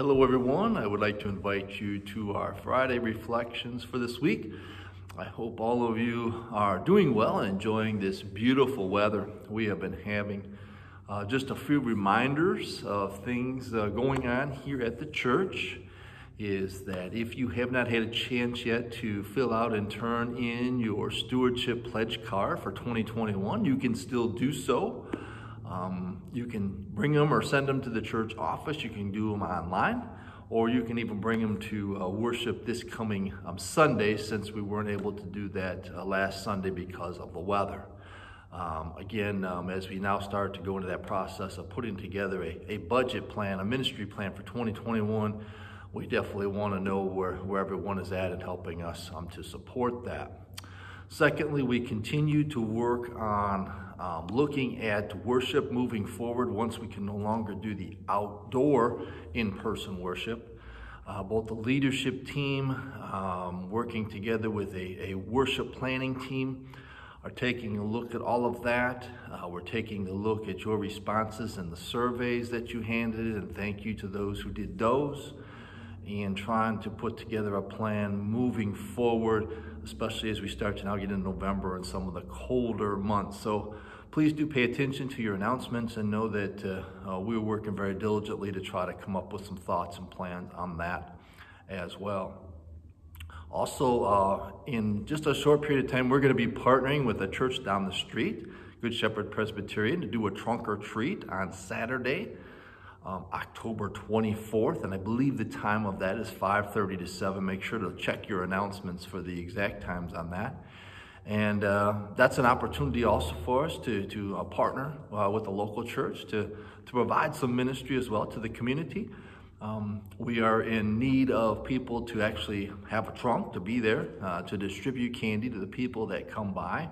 Hello everyone, I would like to invite you to our Friday reflections for this week. I hope all of you are doing well and enjoying this beautiful weather we have been having. Just a few reminders of things going on here at the church is that if you have not had a chance yet to fill out and turn in your stewardship pledge card for 2021, you can still do so. You can bring them or send them to the church office. You can do them online, or you can even bring them to worship this coming Sunday, since we weren't able to do that last Sunday because of the weather. As we now start to go into that process of putting together a budget plan, a ministry plan for 2021, we definitely want to know where everyone is at and helping us to support that. Secondly, we continue to work on looking at worship moving forward once we can no longer do the outdoor in-person worship. Both the leadership team working together with a worship planning team are taking a look at all of that. We're taking a look at your responses and the surveys that you handed, and thank you to those who did those, and trying to put together a plan moving forward, especially as we start to now get into November and some of the colder months. So please do pay attention to your announcements and know that we're working very diligently to try to come up with some thoughts and plans on that as well. Also, in just a short period of time, we're going to be partnering with a church down the street, Good Shepherd Presbyterian, to do a trunk or treat on Saturday, October 24th, and I believe the time of that is 5:30 to 7. Make sure to check your announcements for the exact times on that. And that's an opportunity also for us to partner with a local church to provide some ministry as well to the community. We are in need of people to actually have a trunk, to be there, to distribute candy to the people that come by,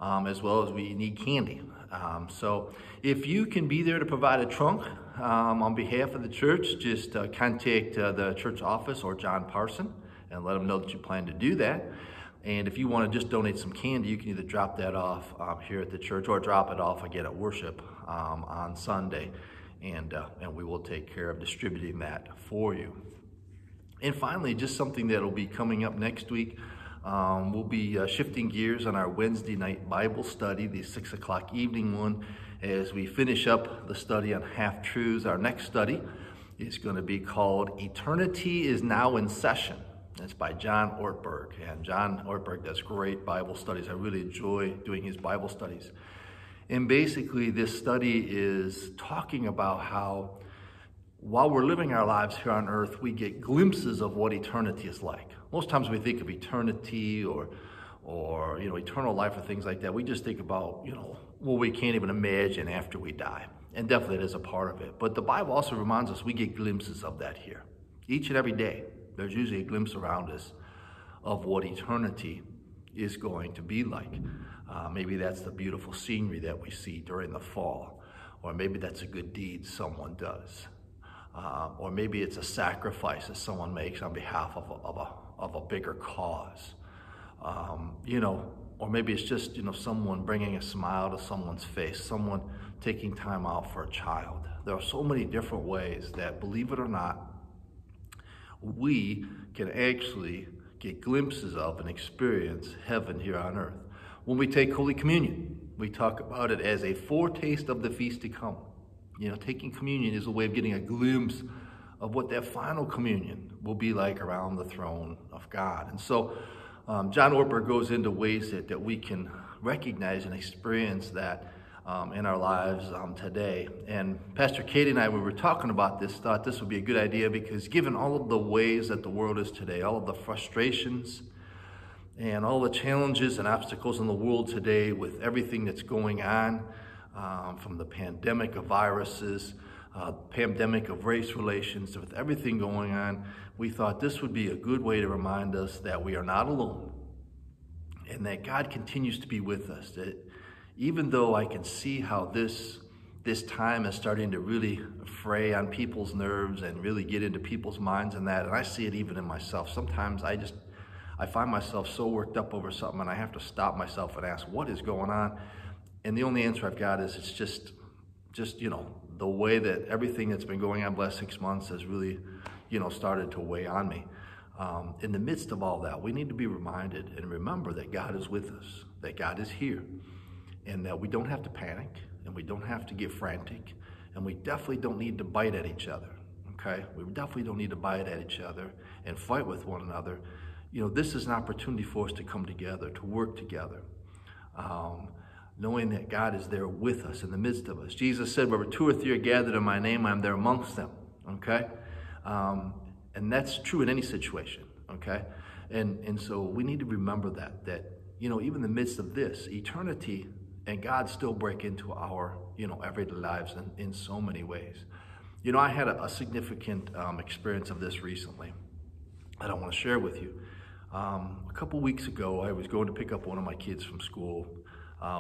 as well as we need candy. So if you can be there to provide a trunk on behalf of the church, just contact the church office or John Parson and let them know that you plan to do that. And if you want to just donate some candy, you can either drop that off here at the church or drop it off again at worship on Sunday. And we will take care of distributing that for you. And finally, just something that will be coming up next week. We'll be shifting gears on our Wednesday night Bible study, the 6 o'clock evening one, as we finish up the study on half-truths. Our next study is going to be called Eternity is Now in Session. It's by John Ortberg, and John Ortberg does great Bible studies. I really enjoy doing his Bible studies. And basically, this study is talking about how while we're living our lives here on earth, we get glimpses of what eternity is like. Most times we think of eternity or eternal life or things like that. We just think about, what we can't even imagine after we die. And definitely it is a part of it. But the Bible also reminds us we get glimpses of that here. Each and every day, there's usually a glimpse around us of what eternity is going to be like. Maybe that's the beautiful scenery that we see during the fall. Or maybe that's a good deed someone does. Or maybe it's a sacrifice that someone makes on behalf of a bigger cause. Or maybe it's just, someone bringing a smile to someone's face, someone taking time out for a child. There are so many different ways that, believe it or not, we can actually get glimpses of and experience heaven here on earth. When we take Holy Communion, we talk about it as a foretaste of the feast to come. Taking communion is a way of getting a glimpse of what that final communion will be like around the throne of God. And so John Ortberg goes into ways that we can recognize and experience that in our lives today. And Pastor Katie and I, when we were talking about this, thought this would be a good idea because given all of the ways that the world is today, all of the frustrations and all the challenges and obstacles in the world today with everything that's going on, from the pandemic of viruses, pandemic of race relations, with everything going on, we thought this would be a good way to remind us that we are not alone and that God continues to be with us. That even though I can see how this time is starting to really fray on people's nerves and really get into people's minds and I see it even in myself. Sometimes I find myself so worked up over something and I have to stop myself and ask, what is going on? And the only answer I've got is it's just the way that everything that's been going on the last 6 months has really, started to weigh on me. In the midst of all that, we need to be reminded and remember that God is with us, that God is here, and that we don't have to panic, and we don't have to get frantic, and we definitely don't need to bite at each other, okay? We definitely don't need to bite at each other and fight with one another. This is an opportunity for us to come together, to work together, knowing that God is there with us in the midst of us. Jesus said, wherever 2 or 3 are gathered in my name, I'm there amongst them, okay? And that's true in any situation, okay? And so we need to remember that even in the midst of this, eternity and God still break into our, everyday lives in so many ways. I had a significant experience of this recently that I want to share with you. A couple weeks ago, I was going to pick up one of my kids from school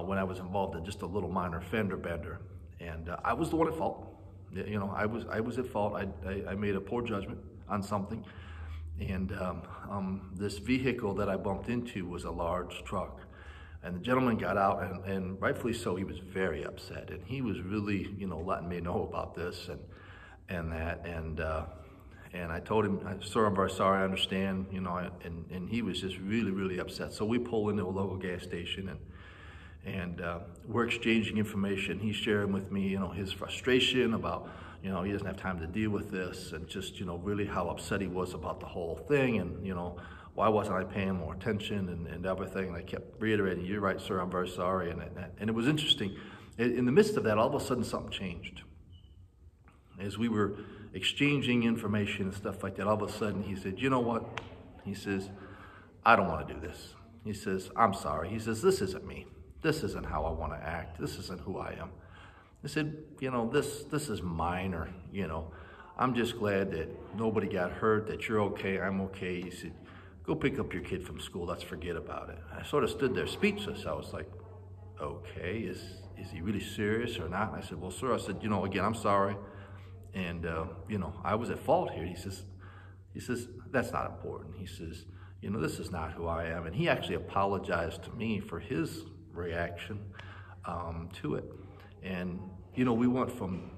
when I was involved in just a little minor fender bender. And I was the one at fault. I was at fault. I made a poor judgment on something. And this vehicle that I bumped into was a large truck. And the gentleman got out, and rightfully so, he was very upset. And he was really, letting me know about this and that. And I told him, sir, I'm very sorry, I understand, and he was just really, really upset. So we pull into a local gas station, and we're exchanging information. He's sharing with me, his frustration about, he doesn't have time to deal with this, and just, really how upset he was about the whole thing, and, why wasn't I paying more attention and everything. And I kept reiterating, you're right, sir, I'm very sorry. And it was interesting. In the midst of that, all of a sudden something changed. As we were exchanging information and stuff like that, all of a sudden he said, you know what? He says, I don't want to do this. He says, I'm sorry. He says, this isn't me. This isn't how I want to act. This isn't who I am. I said, this is minor, I'm just glad that nobody got hurt, that you're okay, I'm okay. He said, go pick up your kid from school, let's forget about it. I sort of stood there speechless. I was like, okay, is he really serious or not? And I said, well, sir, I said, again, I'm sorry. And, I was at fault here. He says, that's not important. He says, this is not who I am. And he actually apologized to me for his reaction to it. And, we went from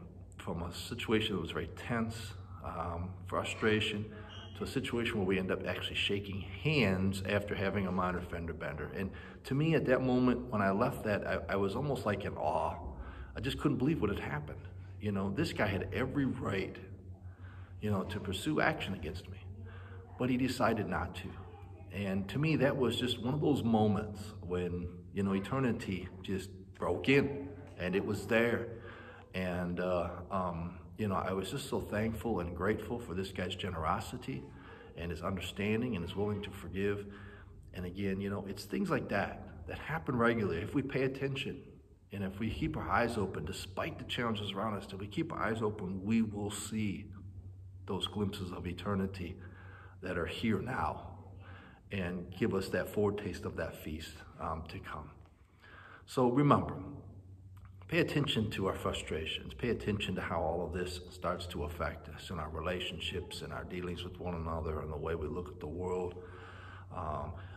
a situation that was very tense, frustration, to a situation where we end up actually shaking hands after having a minor fender bender. And to me, at that moment, when I left that, I was almost like in awe. I just couldn't believe what had happened. This guy had every right, to pursue action against me, but he decided not to. And to me, that was just one of those moments when, eternity just broke in, and it was there. And, I was just so thankful and grateful for this guy's generosity and his understanding and his willing to forgive. And again, it's things like that happen regularly if we pay attention. And if we keep our eyes open, despite the challenges around us, if we keep our eyes open, we will see those glimpses of eternity that are here now and give us that foretaste of that feast to come. So remember, pay attention to our frustrations. Pay attention to how all of this starts to affect us in our relationships and our dealings with one another and the way we look at the world.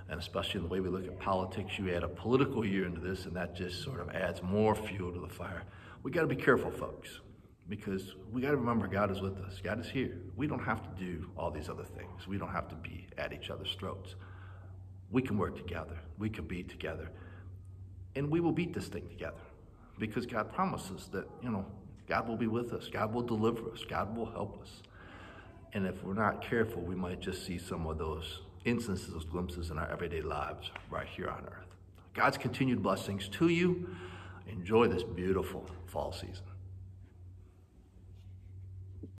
And especially in the way we look at politics. You add a political year into this, and that just sort of adds more fuel to the fire. We got to be careful, folks, because we got to remember God is with us. God is here. We don't have to do all these other things. We don't have to be at each other's throats. We can work together. We can be together. And we will beat this thing together, because God promises that, God will be with us. God will deliver us. God will help us. And if we're not careful, we might just see some of those instances, those glimpses in our everyday lives right here on earth. God's continued blessings to you. Enjoy this beautiful fall season.